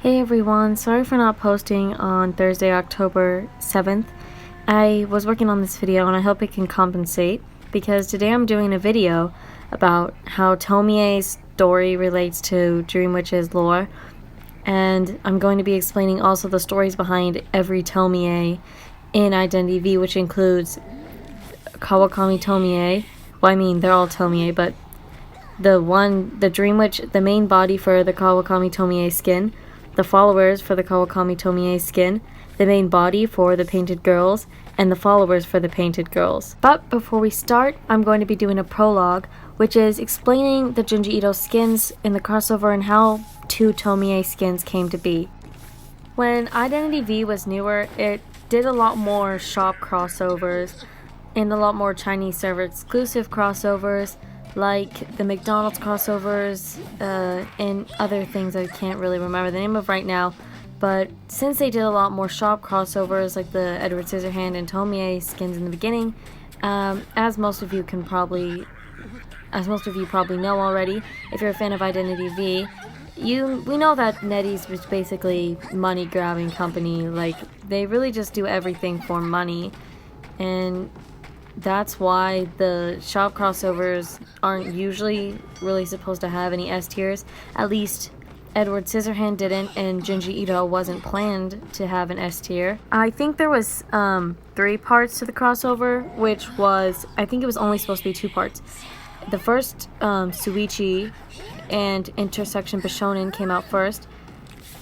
Hey everyone, sorry for not posting on Thursday, October 7th. I was working on this video and I hope it can compensate because today I'm doing a video about how Tomie's story relates to Dream Witch's lore, and I'm going to be explaining also the stories behind every Tomie in Identity V, which includes Kawakami Tomie. Well, I mean, they're all Tomie, but the Dream Witch, the main body for the Kawakami Tomie skin, the followers for the Kawakami Tomie skin, the main body for the painted girls, and the followers for the painted girls. But before we start, I'm going to be doing a prologue, which is explaining the Junji Ito skins in the crossover and how two Tomie skins came to be. When Identity V was newer, it did a lot more shop crossovers and a lot more Chinese server exclusive crossovers, like the McDonald's crossovers and other things I can't really remember the name of right now. But since they did a lot more shop crossovers, like the Edward Scissorhand and Tomie skins in the beginning, as most of you probably know already, if you're a fan of Identity V, we know that NetEase was basically money grabbing company. Like, they really just do everything for money, and that's why the shop crossovers aren't usually really supposed to have any S tiers. At least Edward Scissorhand didn't, and Junji Ito wasn't planned to have an S tier. I think there was 3 parts to the crossover, which was, I think it was only supposed to be 2 parts. The first, Suichi and Intersection Bishonen came out first.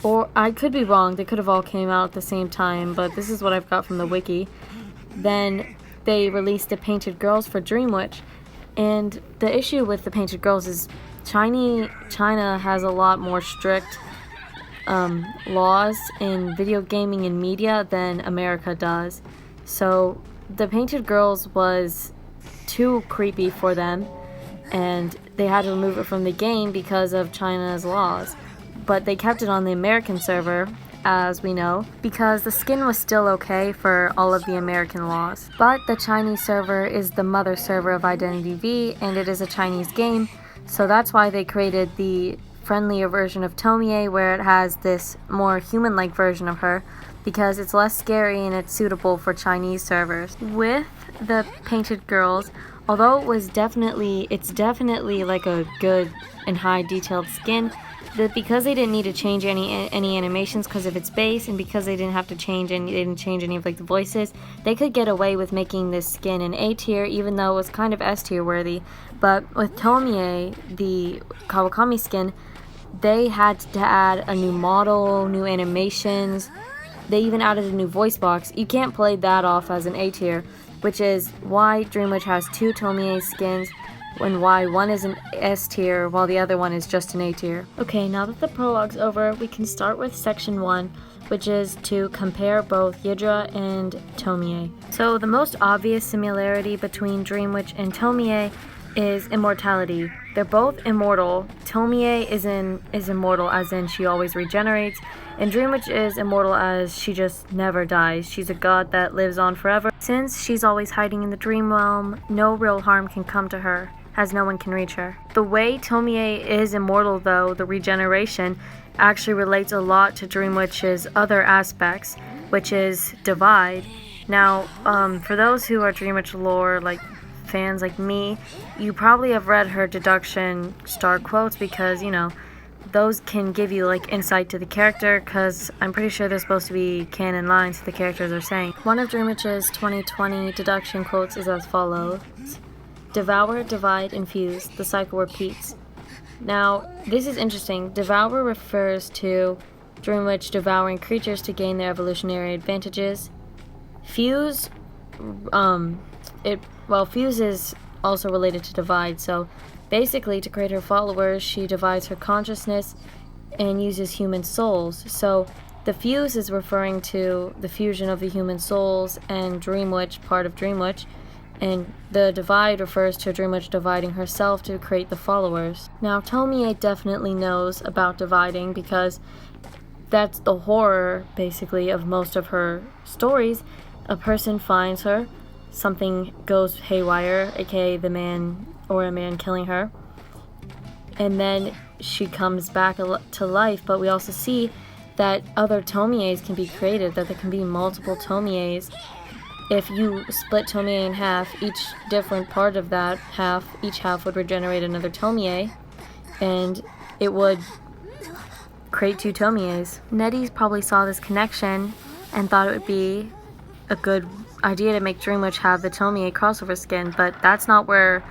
Or, I could be wrong, they could have all came out at the same time, but this is what I've got from the wiki. Then they released the Painted Girls for Dream Witch, and the issue with the Painted Girls is China has a lot more strict laws in video gaming and media than America does. So the Painted Girls was too creepy for them, and they had to remove it from the game because of China's laws. But they kept it on the American server, as we know, because the skin was still okay for all of the American laws. But the Chinese server is the mother server of Identity V, and it is a Chinese game, so that's why they created the friendlier version of Tomie, where it has this more human-like version of her, because it's less scary and it's suitable for Chinese servers. With the Painted Girls, although it's definitely like a good and high detailed skin, because they didn't need to change any animations because of its base, and because they didn't have to change any of like the voices, they could get away with making this skin an A tier, even though it was kind of S tier worthy. But with Tomie, the Kawakami skin, they had to add a new model, new animations. They even added a new voice box. You can't play that off as an A tier, which is why Dream Witch has 2 Tomie skins, and why one is an S tier while the other one is just an A tier. Okay, now that the prologue's over, we can start with section 1, which is to compare both Yidhra and Tomie. So the most obvious similarity between Dream Witch and Tomie is immortality. They're both immortal. Tomie is immortal as in she always regenerates, and Dream Witch is immortal as she just never dies. She's a god that lives on forever. Since she's always hiding in the dream realm, no real harm can come to her, as no one can reach her. The way Tomie is immortal, though, the regeneration, actually relates a lot to Dream Witch's other aspects, which is divide. Now, for those who are Dream Witch lore, like fans like me, you probably have read her deduction star quotes, because, you know, those can give you like insight to the character, because I'm pretty sure they're supposed to be canon lines the characters are saying. One of Dream Witch's 2020 deduction quotes is as follows: "Devour, divide, and fuse. The cycle repeats." Now, this is interesting. Devour refers to Dream Witch devouring creatures to gain their evolutionary advantages. Fuse, fuse is also related to divide, so basically to create her followers, she divides her consciousness and uses human souls. So the fuse is referring to the fusion of the human souls and Dream Witch, part of Dream Witch, and the divide refers to Dream Witch dividing herself to create the followers. Now, Tomie definitely knows about dividing, because that's the horror, basically, of most of her stories. A person finds her, something goes haywire, aka a man killing her, and then she comes back to life. But we also see that other Tomies can be created, that there can be multiple Tomies. If you split Tomie in half, each different part of that half, each half would regenerate another Tomie, and it would create 2 Tomies. Nettie probably saw this connection and thought it would be a good idea to make Dream Witch have the Tomie crossover skin, but that's not where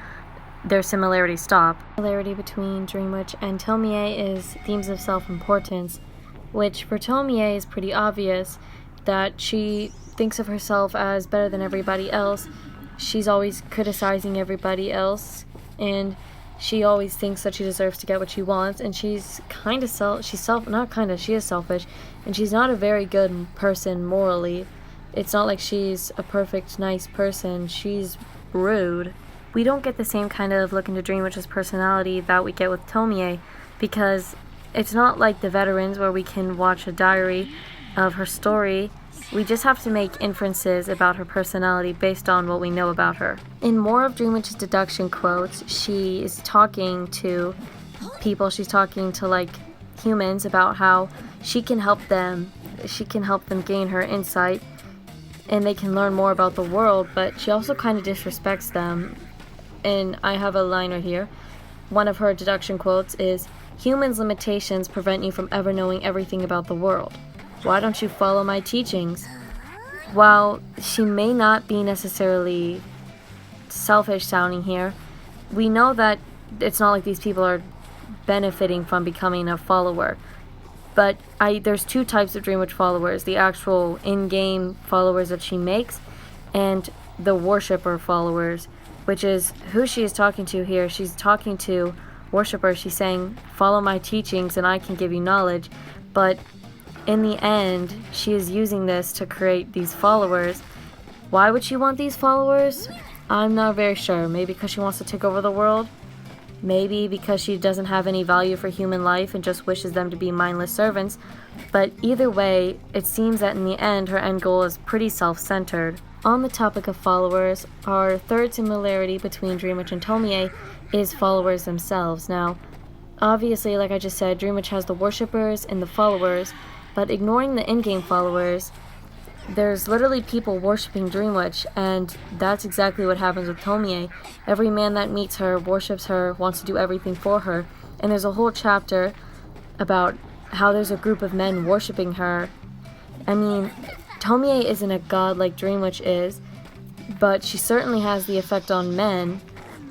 their similarities stop. The similarity between Dream Witch and Tomie is themes of self-importance, which for Tomie is pretty obvious, that she thinks of herself as better than everybody else. She's always criticizing everybody else, and she always thinks that she deserves to get what she wants, and she is selfish, and she's not a very good person morally. It's not like she's a perfect, nice person. She's rude. We don't get the same kind of look into Dream Witch's personality that we get with Tomie, because it's not like the Veterans where we can watch a diary of her story. We just have to make inferences about her personality based on what we know about her. In more of Dream Witch's deduction quotes, she is talking to people, she's talking to like humans about how she can help them gain her insight and they can learn more about the world, but she also kind of disrespects them. And I have a line right here. One of her deduction quotes is, "Humans' limitations prevent you from ever knowing everything about the world. Why don't you follow my teachings?" While she may not be necessarily selfish sounding here, we know that it's not like these people are benefiting from becoming a follower. But there's 2 types of Dream Witch followers: the actual in-game followers that she makes, and the worshipper followers, which is who she is talking to here. She's talking to worshippers. She's saying, "Follow my teachings and I can give you knowledge." But in the end, she is using this to create these followers. Why would she want these followers? I'm not very sure. Maybe because she wants to take over the world? Maybe because she doesn't have any value for human life and just wishes them to be mindless servants. But either way, it seems that in the end, her end goal is pretty self-centered. On the topic of followers, our third similarity between Dream Witch and Tomie is followers themselves. Now, obviously, like I just said, Dream Witch has the worshippers and the followers, but ignoring the in-game followers, there's literally people worshipping Dream Witch, and that's exactly what happens with Tomie. Every man that meets her worships her, wants to do everything for her, and there's a whole chapter about how there's a group of men worshipping her. I mean, Tomie isn't a god like Dream Witch is, but she certainly has the effect on men,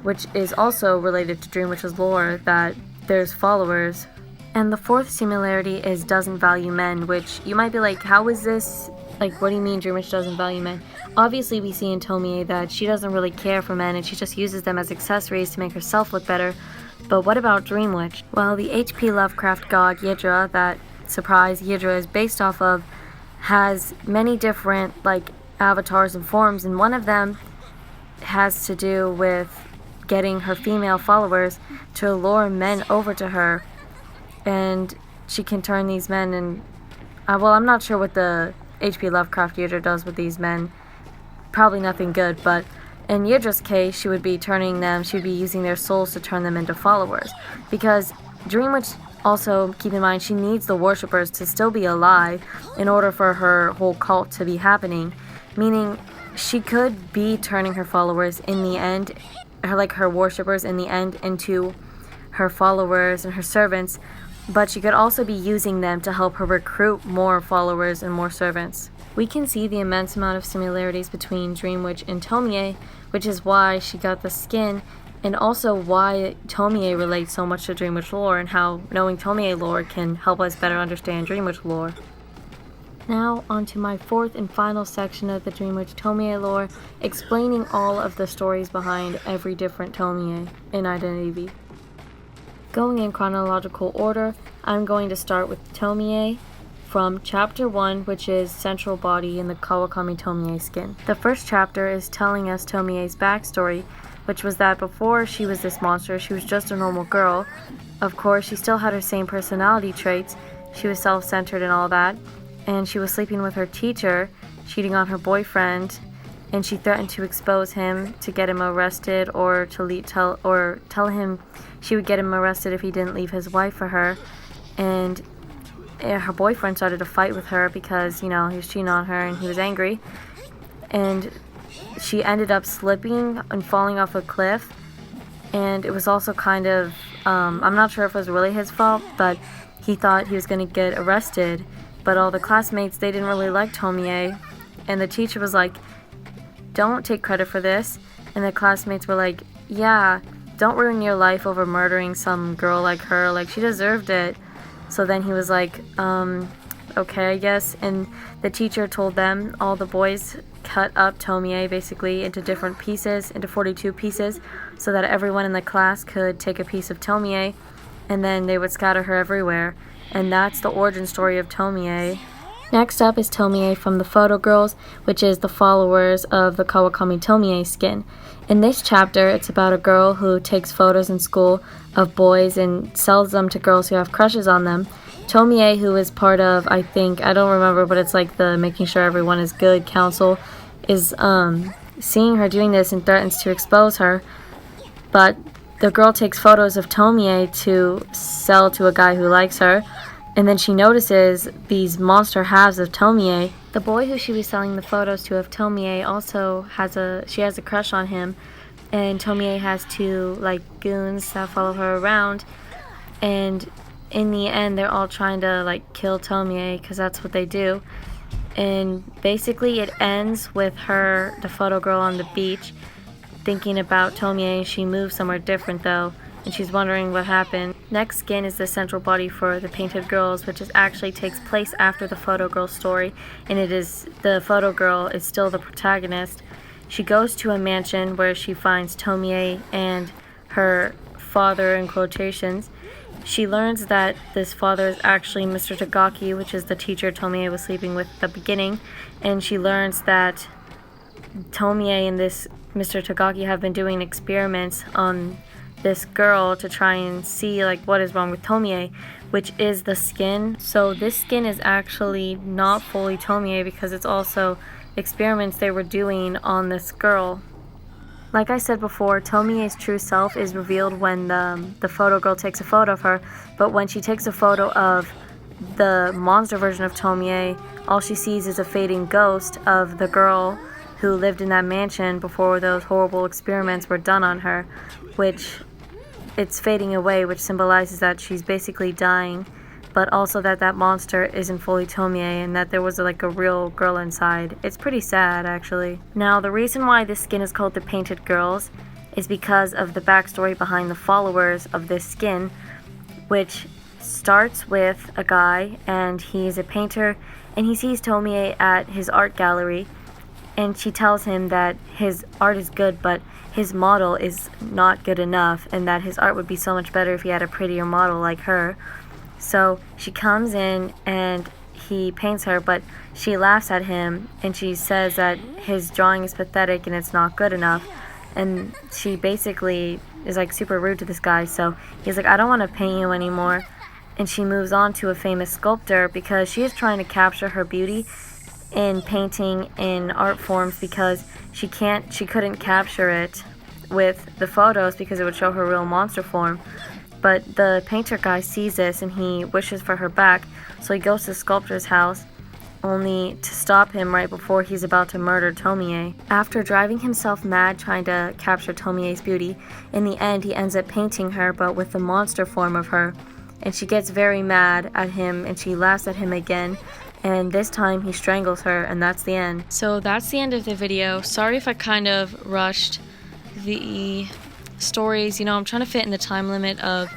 which is also related to Dream Witch's lore, that there's followers. And the fourth similarity is doesn't value men, which you might be like, how is this? Like, what do you mean Dream Witch doesn't value men? Obviously, we see in Tomie that she doesn't really care for men and she just uses them as accessories to make herself look better. But what about Dream Witch? Well, the H.P. Lovecraft god Yidhra, that, surprise, Yidhra is based off of, has many different, like, avatars and forms, and one of them has to do with getting her female followers to lure men over to her. And she can turn these men and well, I'm not sure what the H.P. Lovecraft Yidhra does with these men. Probably nothing good, but in Yidhra's case, she would be using their souls to turn them into followers. Because Dream Witch, also, keep in mind, she needs the worshippers to still be alive in order for her whole cult to be happening. Meaning, she could be turning her followers in the end, her worshippers in the end, into her followers and her servants, but she could also be using them to help her recruit more followers and more servants. We can see the immense amount of similarities between Dream Witch and Tomie, which is why she got the skin, and also why Tomie relates so much to Dream Witch lore, and how knowing Tomie lore can help us better understand Dream Witch lore. Now, on to my fourth and final section of the Dream Witch Tomie lore, explaining all of the stories behind every different Tomie in Identity V. Going in chronological order, I'm going to start with Tomie from Chapter 1, which is Central Body in the Kawakami Tomie skin. The first chapter is telling us Tomie's backstory, which was that before she was this monster, she was just a normal girl. Of course, she still had her same personality traits. She was self-centered and all that, and she was sleeping with her teacher, cheating on her boyfriend, and she threatened to expose him to get him arrested, or to tell him she would get him arrested if he didn't leave his wife for her. And her boyfriend started to fight with her because, you know, he was cheating on her and he was angry. And she ended up slipping and falling off a cliff. And it was also kind of, I'm not sure if it was really his fault, but he thought he was going to get arrested. But all the classmates, they didn't really like Tomie. And the teacher was like, don't take credit for this. And the classmates were like, yeah, don't ruin your life over murdering some girl like her. Like, she deserved it. So then he was like, okay, I guess. And the teacher told them, all the boys, cut up Tomie basically into different pieces, into 42 pieces, so that everyone in the class could take a piece of Tomie, and then they would scatter her everywhere. And that's the origin story of Tomie. Next up is Tomie from the Photo Girls, which is the followers of the Kawakami Tomie skin. In this chapter, it's about a girl who takes photos in school of boys and sells them to girls who have crushes on them. Tomie, who is part of, I don't remember, but it's like the making sure everyone is good council, is seeing her doing this and threatens to expose her. But the girl takes photos of Tomie to sell to a guy who likes her, and then she notices these monster halves of Tomie. The boy who she was selling the photos to of Tomie also has a crush on him, and Tomie has two like goons that follow her around, and in the end they're all trying to like kill Tomie because that's what they do. And basically it ends with her, the photo girl, on the beach thinking about Tomie. She moves somewhere different though, and she's wondering what happened. Next skin is the central body for the Painted Girls, which actually takes place after the Photo Girl story, and the Photo Girl is still the protagonist. She goes to a mansion where she finds Tomie and her father, in quotations. She learns that this father is actually Mr. Tagaki, which is the teacher Tomie was sleeping with at the beginning, and she learns that Tomie and this Mr. Tagaki have been doing experiments on this girl to try and see like what is wrong with Tomie, which is the skin. So this skin is actually not fully Tomie because it's also experiments they were doing on this girl. Like I said before, Tomie's true self is revealed when the photo girl takes a photo of her, but when she takes a photo of the monster version of Tomie, all she sees is a fading ghost of the girl who lived in that mansion before those horrible experiments were done on her, which it's fading away, which symbolizes that she's basically dying, but also that that monster isn't fully Tomie and that there was like a real girl inside. It's pretty sad, actually. Now, the reason why this skin is called the Painted Girls is because of the backstory behind the followers of this skin, which starts with a guy, and he's a painter, and he sees Tomie at his art gallery, and she tells him that his art is good, but his model is not good enough, and that his art would be so much better if he had a prettier model like her. So she comes in and he paints her, but she laughs at him and she says that his drawing is pathetic and it's not good enough. And she basically is like super rude to this guy, so he's like, I don't want to paint you anymore. And she moves on to a famous sculptor because she is trying to capture her beauty in painting in art forms because she couldn't capture it with the photos because it would show her real monster form. But the painter guy sees this and he wishes for her back, so he goes to the sculptor's house only to stop him right before he's about to murder Tomie. After driving himself mad trying to capture Tomie's beauty, in the end he ends up painting her but with the monster form of her. And she gets very mad at him and she laughs at him again, and this time he strangles her, and that's the end. So that's the end of the video. Sorry if I kind of rushed the stories. You know, I'm trying to fit in the time limit of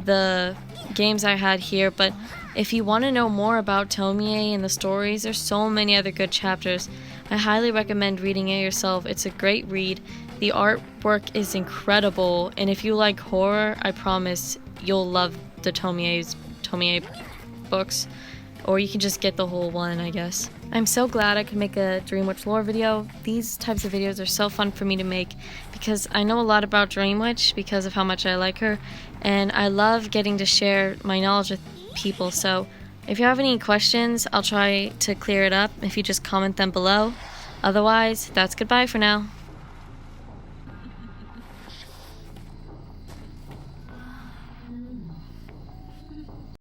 the games I had here, but if you want to know more about Tomie and the stories, there's so many other good chapters. I highly recommend reading it yourself. It's a great read. The artwork is incredible, and if you like horror, I promise you'll love the Tomie books, or you can just get the whole one, I guess. I'm so glad I could make a Dream Witch lore video. These types of videos are so fun for me to make because I know a lot about Dream Witch because of how much I like her, and I love getting to share my knowledge with people. So if you have any questions, I'll try to clear it up if you just comment them below. Otherwise, that's goodbye for now.